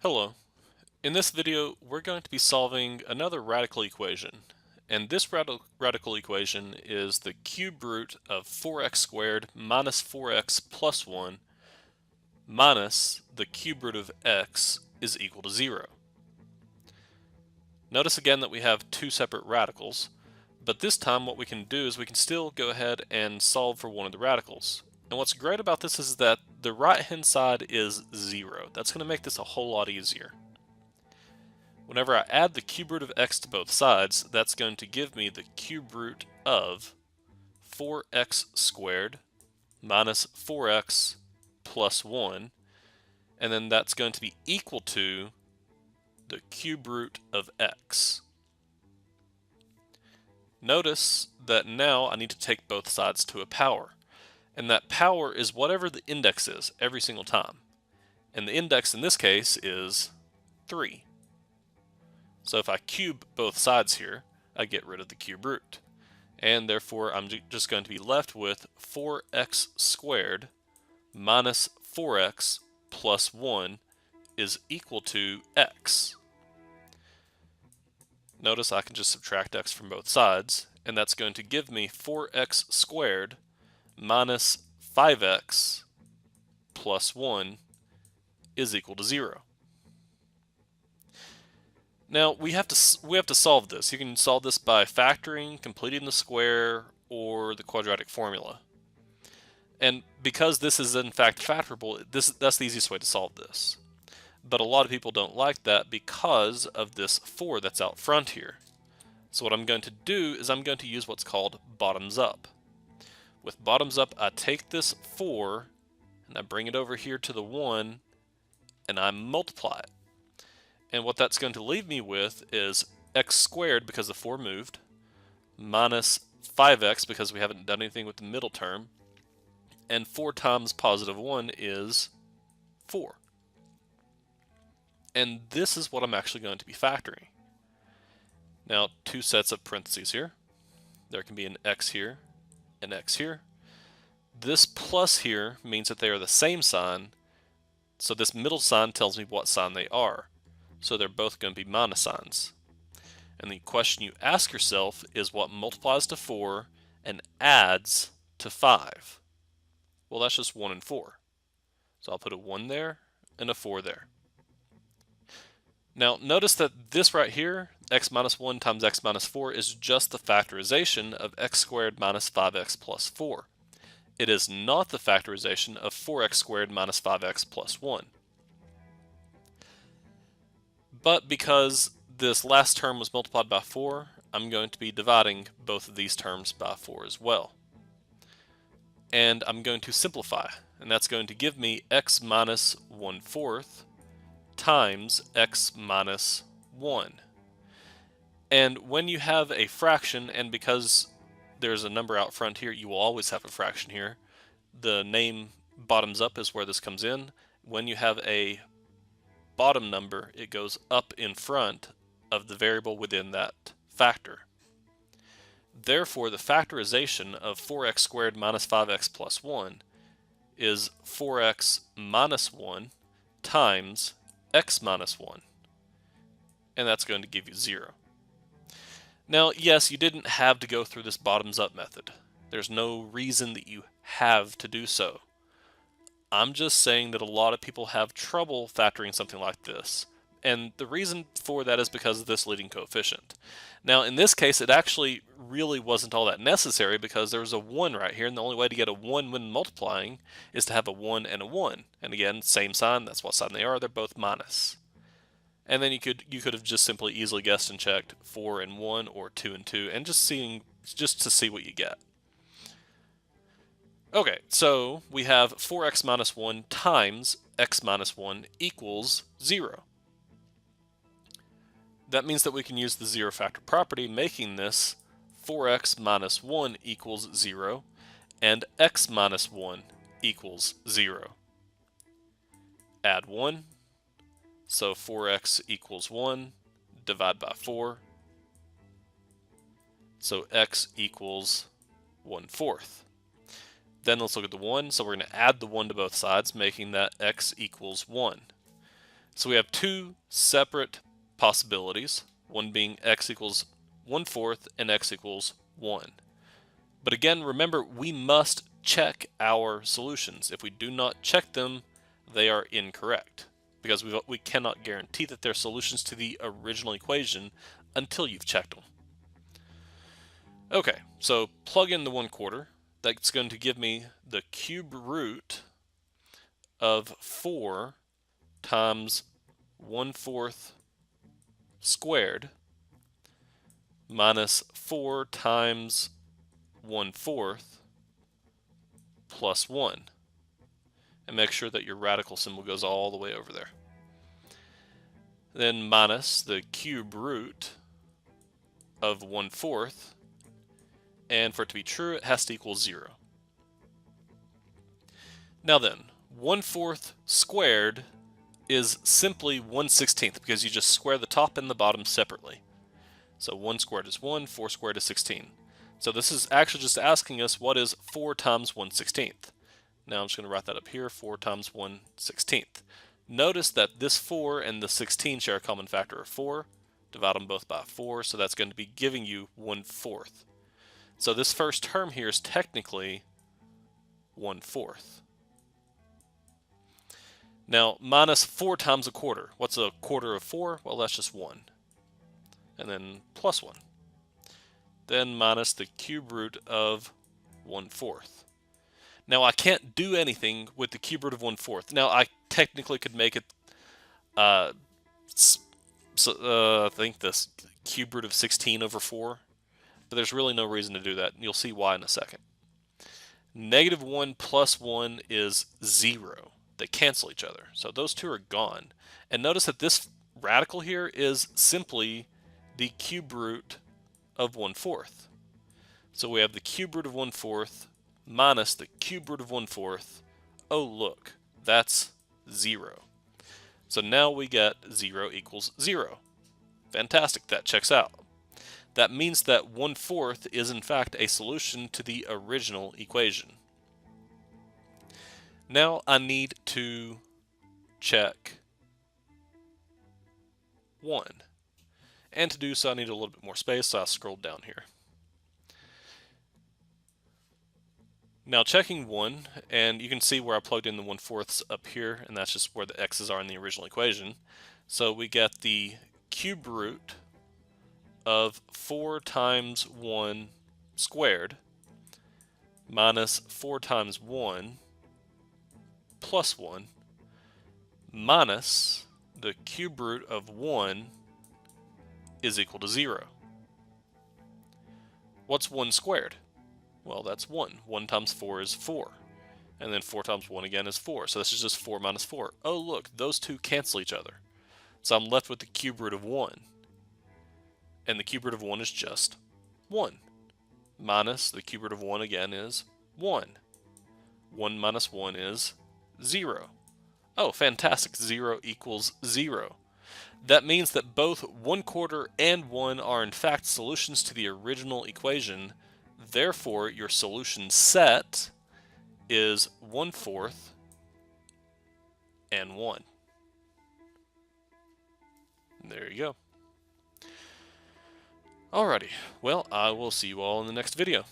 Hello. In this video, we're going to be solving another radical equation. And this radical equation is the cube root of 4x squared minus 4x plus 1 minus the cube root of x is equal to 0. Notice again that we have two separate radicals, but this time what we can do is we can still go ahead and solve for one of the radicals. And what's great about this is that the right-hand side is 0. That's going to make this a whole lot easier. Whenever I add the cube root of x to both sides, that's going to give me the cube root of 4x squared minus 4x plus 1, and then that's going to be equal to the cube root of x. Notice that now I need to take both sides to a power, and that power is whatever the index is every single time. And the index in this case is 3. So if I cube both sides here, I get rid of the cube root. And therefore, I'm just going to be left with 4x squared minus 4x plus 1 is equal to x. Notice I can just subtract x from both sides, and that's going to give me 4x squared minus 5x plus 1 is equal to 0. Now we have to solve this. You can solve this by factoring, completing the square, or the quadratic formula. And because this is in fact factorable, that's the easiest way to solve this. But a lot of people don't like that because of this 4 that's out front here. So what I'm going to do is I'm going to use what's called bottoms up. With bottoms up, I take this 4 and I bring it over here to the 1 and I multiply it. And what that's going to leave me with is x squared because the 4 moved, minus 5x because we haven't done anything with the middle term, and 4 times positive 1 is 4. And this is what I'm actually going to be factoring. Now, two sets of parentheses here. There can be an x here, an x here. This plus here means that they are the same sign, so this middle sign tells me what sign they are. So they're both going to be minus signs. And the question you ask yourself is what multiplies to 4 and adds to 5? Well, that's just 1 and 4. So I'll put a 1 there and a 4 there. Now notice that this right here, x minus 1 times x minus 4, is just the factorization of x squared minus 5x plus 4. It is not the factorization of 4x squared minus 5x plus 1. But because this last term was multiplied by 4, I'm going to be dividing both of these terms by 4 as well. And I'm going to simplify, and that's going to give me x minus 1/4 times x minus 1. And when you have a fraction, and because there's a number out front here, you will always have a fraction here. The name bottoms up is where this comes in. When you have a bottom number, it goes up in front of the variable within that factor. Therefore, the factorization of 4x squared minus 5x plus 1 is 4x minus 1 times x minus 1. And that's going to give you 0. Now, yes, you didn't have to go through this bottoms up method. There's no reason that you have to do so. I'm just saying that a lot of people have trouble factoring something like this. And the reason for that is because of this leading coefficient. Now, in this case, it actually really wasn't all that necessary because there was a 1 right here, and the only way to get a 1 when multiplying is to have a 1 and a 1. And again, same sign, that's what sign they are, they're both minus. And then you could have just simply easily guessed and checked 4 and 1 or 2 and 2, and just to see what you get. Okay, so we have 4x minus 1 times x minus 1 equals 0. That means that we can use the zero factor property, making this 4x minus 1 equals 0 and x minus 1 equals 0. Add 1, so 4x equals 1, divide by 4, so x equals 1/4. Then let's look at the 1. So we're going to add the 1 to both sides, making that x equals 1. So we have two separate possibilities, one being x equals 1/4 and x equals 1. But again, remember, we must check our solutions. If we do not check them, they are incorrect, because we cannot guarantee that they're solutions to the original equation until you've checked them. Okay, so plug in the 1/4. That's going to give me the cube root of 4 times 1/4 squared minus 4 times 1/4 plus 1. And make sure that your radical symbol goes all the way over there. Then minus the cube root of 1/4, and for it to be true, it has to equal 0. Now then, 1/4 squared is simply 1/16 because you just square the top and the bottom separately. So 1 squared is 1, 4 squared is 16. So this is actually just asking us what is 4 times 1/16. Now I'm just going to write that up here, 4 times 1/16. Notice that this 4 and the 16 share a common factor of 4. Divide them both by 4, so that's going to be giving you 1/4. So this first term here is technically 1/4. Now, minus 4 times 1/4. What's 1/4 of 4? Well, that's just 1. And then plus 1. Then minus the cube root of 1/4. Now, I can't do anything with the cube root of 1/4. Now, I technically could make it, I think this cube root of 16 over 4, but there's really no reason to do that. You'll see why in a second. -1 plus 1 is 0. They cancel each other. So those two are gone. And notice that this radical here is simply the cube root of 1/4. So we have the cube root of 1/4 minus the cube root of 1/4. Oh, look, that's 0. So now we get 0 equals 0. Fantastic, that checks out. That means that 1/4 is in fact a solution to the original equation. Now I need to check 1. And to do so, I need a little bit more space, so I'll scroll down here. Now checking 1, and you can see where I plugged in the 1/4 up here, and that's just where the x's are in the original equation. So we get the cube root of 4 times 1 squared minus 4 times 1 plus 1 minus the cube root of 1 is equal to 0. What's 1 squared? Well, that's 1. 1 times 4 is 4. And then 4 times 1 again is 4. So this is just 4 minus 4. Oh, look, those two cancel each other. So I'm left with the cube root of 1. And the cube root of 1 is just 1. Minus the cube root of 1 again is 1. 1 minus 1 is 0. Oh, fantastic. 0 equals 0. That means that both 1/4 and 1 are in fact solutions to the original equation. Therefore, your solution set is 1/4 and 1. There you go. Alrighty, well, I will see you all in the next video.